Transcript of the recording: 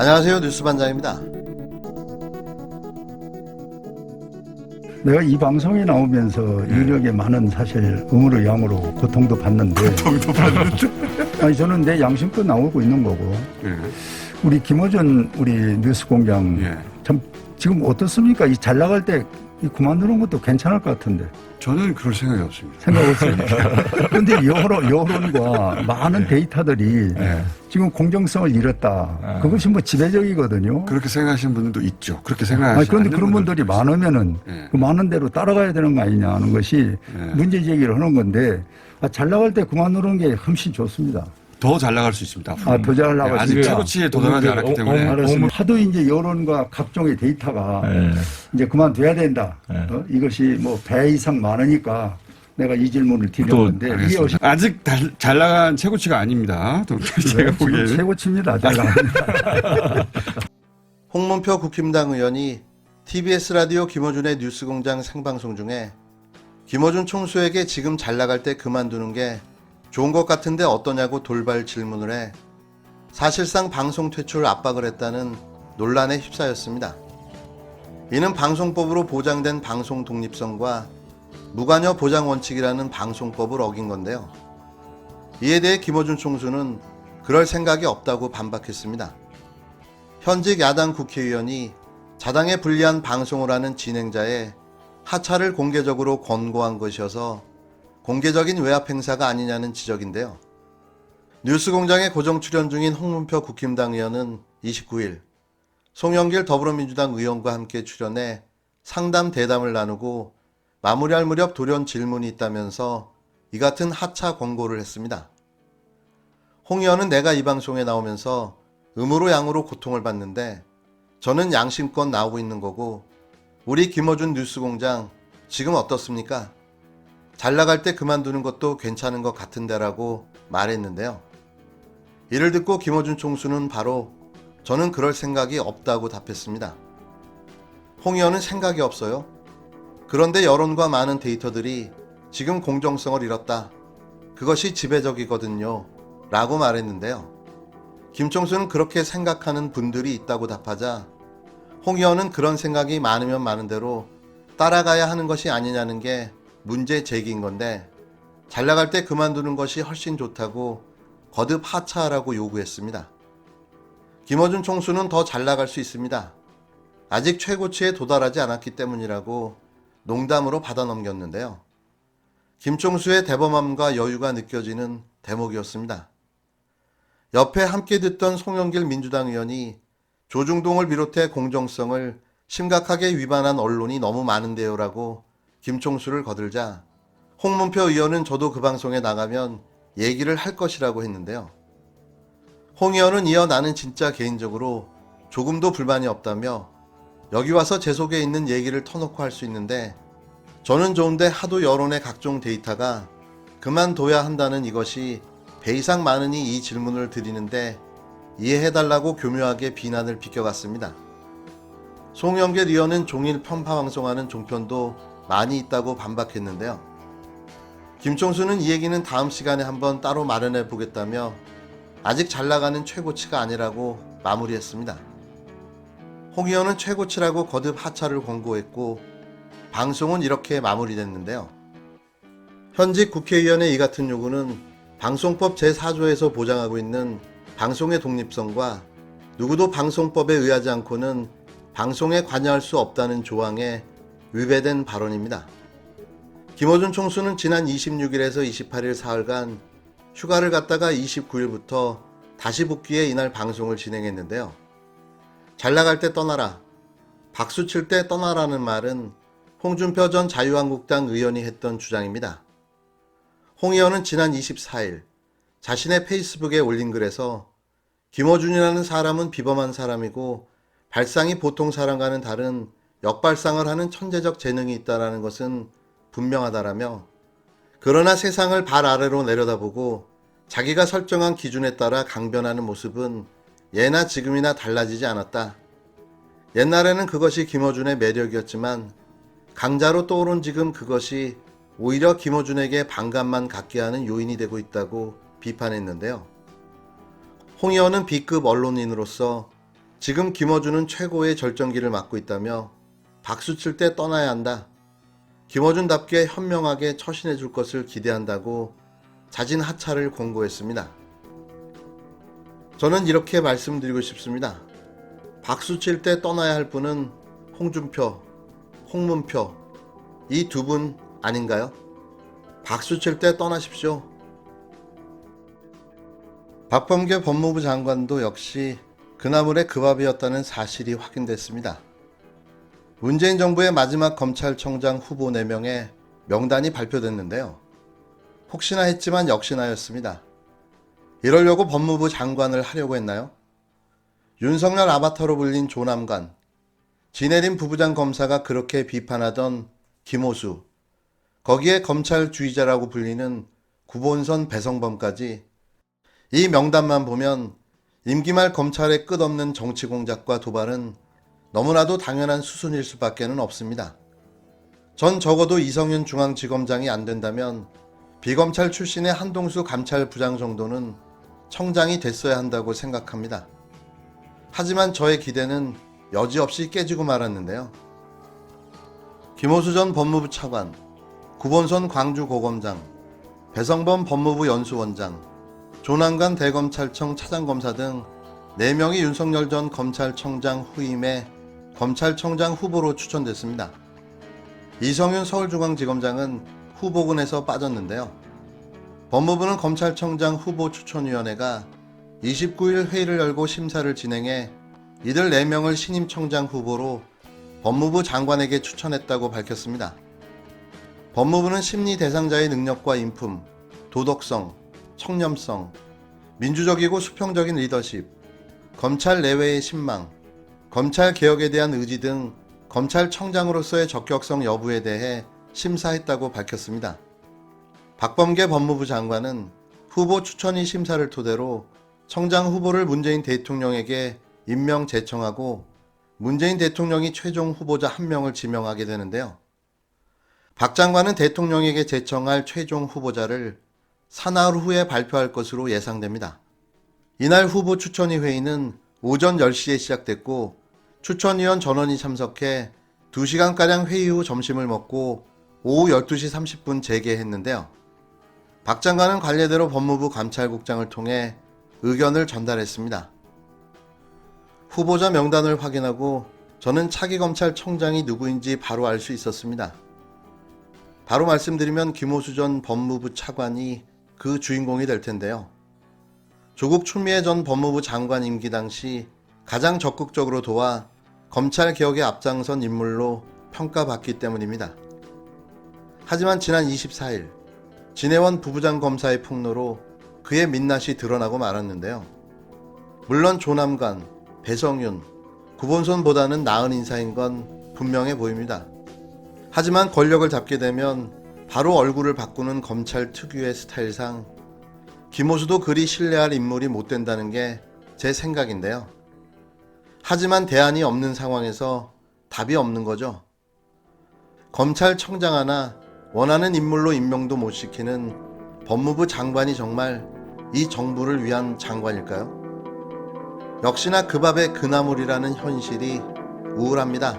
안녕하세요. 뉴스반장입니다. 내가 이 방송에 나오면서 이력에 많은 사실 음으로 양으로 고통도 받는데 아니 저는 내 양심껏 나오고 있는 거고 우리 김어준 우리 뉴스공장 참 지금 어떻습니까? 이 잘 나갈 때 이 그만두는 것도 괜찮을 것 같은데. 저는 그럴 생각이 없습니다. 생각 없습니다. 그런데 여론과 많은 데이터들이 지금 공정성을 잃었다. 그것이 뭐 지배적이거든요. 그렇게 생각하시는 분들도 있죠. 그렇게 생각하시는 그런데 그런 분들이 많으면은 그 많은 대로 따라가야 되는 거 아니냐 하는 것이 문제 제기를 하는 건데 잘 나갈 때 그만두는 게 훨씬 좋습니다. 더 잘 나갈 수 있습니다. 더 잘 나갈 수 아직 있다. 최고치에 도달하지 않았기 때문에. 알았습니다. 하도 이제 여론과 각종의 데이터가 이제 그만둬야 된다. 이것이 뭐 배 이상 많으니까 내가 이 질문을 드렸는데 이게 아직 잘 나간 최고치가 아닙니다. 제가 보기에는 최고치입니다. 잘 나갑니다. 홍문표 국힘당 의원이 TBS 라디오 김어준의 뉴스공장 생방송 중에 김어준 총수에게 지금 잘 나갈 때 그만두는 게 좋은 것 같은데 어떠냐고 돌발 질문을 해 사실상 방송 퇴출 압박을 했다는 논란에 휩싸였습니다. 이는 방송법으로 보장된 방송 독립성과 무관여 보장 원칙이라는 방송법을 어긴 건데요. 이에 대해 김어준 총수는 그럴 생각이 없다고 반박했습니다. 현직 야당 국회의원이 자당에 불리한 방송을 하는 진행자의 하차를 공개적으로 권고한 것이어서 공개적인 외압 행사가 아니냐는 지적인데요. 뉴스공장에 고정 출연 중인 홍문표 국힘당 의원은 29일 송영길 더불어민주당 의원과 함께 출연해 상담 대담을 나누고 마무리할 무렵 돌연 질문이 있다면서 이 같은 하차 권고를 했습니다. 홍 의원은 내가 이 방송에 나오면서 음으로 양으로 고통을 받는데 저는 양심껏 나오고 있는 거고 우리 김어준 뉴스공장 지금 어떻습니까? 잘 나갈 때 그만두는 것도 괜찮은 것 같은데라고 말했는데요. 이를 듣고 김어준 총수는 바로 저는 그럴 생각이 없다고 답했습니다. 홍 의원은 생각이 없어요. 그런데 여론과 많은 데이터들이 지금 공정성을 잃었다. 그것이 지배적이거든요. 라고 말했는데요. 김 총수는 그렇게 생각하는 분들이 있다고 답하자 홍 의원은 그런 생각이 많으면 많은 대로 따라가야 하는 것이 아니냐는 게 문제 제기인 건데 잘 나갈 때 그만두는 것이 훨씬 좋다고 거듭 하차하라고 요구했습니다. 김어준 총수는 더 잘 나갈 수 있습니다. 아직 최고치에 도달하지 않았기 때문이라고 농담으로 받아넘겼는데요. 김 총수의 대범함과 여유가 느껴지는 대목이었습니다. 옆에 함께 듣던 송영길 민주당 의원이 조중동을 비롯해 공정성을 심각하게 위반한 언론이 너무 많은데요라고 김 총수를 거들자 홍문표 의원은 저도 그 방송에 나가면 얘기를 할 것이라고 했는데요. 홍 의원은 이어 나는 진짜 개인적으로 조금도 불만이 없다며 여기 와서 제 속에 있는 얘기를 터놓고 할 수 있는데 저는 좋은데 하도 여론의 각종 데이터가 그만둬야 한다는 이것이 배 이상 많으니 이 질문을 드리는데 이해해달라고 교묘하게 비난을 비껴갔습니다. 송영길 의원은 종일 편파방송하는 종편도 많이 있다고 반박했는데요. 김 총수는 이 얘기는 다음 시간에 한번 따로 마련해 보겠다며 아직 잘 나가는 최고치가 아니라고 마무리했습니다. 홍 의원은 최고치라고 거듭 하차를 권고했고 방송은 이렇게 마무리됐는데요. 현직 국회의원의 이 같은 요구는 방송법 제4조에서 보장하고 있는 방송의 독립성과 누구도 방송법에 의하지 않고는 방송에 관여할 수 없다는 조항에 위배된 발언입니다. 김어준 총수는 지난 26일에서 28일 사흘간 휴가를 갔다가 29일부터 다시 복귀해 이날 방송을 진행했는데요. 잘 나갈 때 떠나라, 박수 칠 때 떠나라는 말은 홍준표 전 자유한국당 의원이 했던 주장입니다. 홍 의원은 지난 24일 자신의 페이스북에 올린 글에서 김어준이라는 사람은 비범한 사람이고 발상이 보통 사람과는 다른 역발상을 하는 천재적 재능이 있다는 것은 분명하다라며 그러나 세상을 발 아래로 내려다보고 자기가 설정한 기준에 따라 강변하는 모습은 예나 지금이나 달라지지 않았다. 옛날에는 그것이 김어준의 매력이었지만 강자로 떠오른 지금 그것이 오히려 김어준에게 반감만 갖게 하는 요인이 되고 있다고 비판했는데요. 홍 의원은 B급 언론인으로서 지금 김어준은 최고의 절정기를 맞고 있다며 박수칠 때 떠나야 한다. 김어준답게 현명하게 처신해 줄 것을 기대한다고 자진 하차를 공고했습니다. 저는 이렇게 말씀드리고 싶습니다. 박수칠 때 떠나야 할 분은 홍준표, 홍문표 이 두 분 아닌가요? 박수칠 때 떠나십시오. 박범계 법무부 장관도 역시 그나물의 그 밥이었다는 사실이 확인됐습니다. 문재인 정부의 마지막 검찰청장 후보 4명의 명단이 발표됐는데요. 혹시나 했지만 역시나였습니다. 이러려고 법무부 장관을 하려고 했나요? 윤석열 아바타로 불린 조남관, 진해림 부부장 검사가 그렇게 비판하던 김호수, 거기에 검찰주의자라고 불리는 구본선 배성범까지 이 명단만 보면 임기 말 검찰의 끝없는 정치 공작과 도발은 너무나도 당연한 수순일 수밖에는 없습니다. 전 적어도 이성윤 중앙지검장이 안 된다면 비검찰 출신의 한동수 감찰부장 정도는 청장이 됐어야 한다고 생각합니다. 하지만 저의 기대는 여지없이 깨지고 말았는데요. 김호수 전 법무부 차관, 구본선 광주고검장, 배성범 법무부 연수원장, 조남관 대검찰청 차장검사 등 4명이 윤석열 전 검찰청장 후임에 검찰청장 후보로 추천됐습니다. 이성윤 서울중앙지검장은 후보군에서 빠졌는데요. 법무부는 검찰청장 후보 추천위원회가 29일 회의를 열고 심사를 진행해 이들 4명을 신임 청장 후보로 법무부 장관에게 추천했다고 밝혔습니다. 법무부는 심리 대상자의 능력과 인품, 도덕성, 청렴성, 민주적이고 수평적인 리더십, 검찰 내외의 신망, 검찰 개혁에 대한 의지 등 검찰청장으로서의 적격성 여부에 대해 심사했다고 밝혔습니다. 박범계 법무부 장관은 후보 추천위 심사를 토대로 청장 후보를 문재인 대통령에게 임명 제청하고 문재인 대통령이 최종 후보자 1명을 지명하게 되는데요. 박 장관은 대통령에게 제청할 최종 후보자를 사나흘 후에 발표할 것으로 예상됩니다. 이날 후보 추천위 회의는 오전 10시에 시작됐고 추천위원 전원이 참석해 2시간가량 회의 후 점심을 먹고 오후 12시 30분 재개했는데요. 박 장관은 관례대로 법무부 감찰국장을 통해 의견을 전달했습니다. 후보자 명단을 확인하고 저는 차기 검찰청장이 누구인지 바로 알 수 있었습니다. 바로 말씀드리면 김호수 전 법무부 차관이 그 주인공이 될 텐데요. 조국 추미애 전 법무부 장관 임기 당시 가장 적극적으로 도와 검찰 개혁에 앞장선 인물로 평가받기 때문입니다. 하지만 지난 24일 진해원 부부장 검사의 폭로로 그의 민낯이 드러나고 말았는데요. 물론 조남관, 배성윤, 구본선보다는 나은 인사인 건 분명해 보입니다. 하지만 권력을 잡게 되면 바로 얼굴을 바꾸는 검찰 특유의 스타일상 김호수도 그리 신뢰할 인물이 못 된다는 게 제 생각인데요. 하지만 대안이 없는 상황에서 답이 없는 거죠. 검찰청장 하나 원하는 인물로 임명도 못 시키는 법무부 장관이 정말 이 정부를 위한 장관일까요? 역시나 그 밥의 그나물이라는 현실이 우울합니다.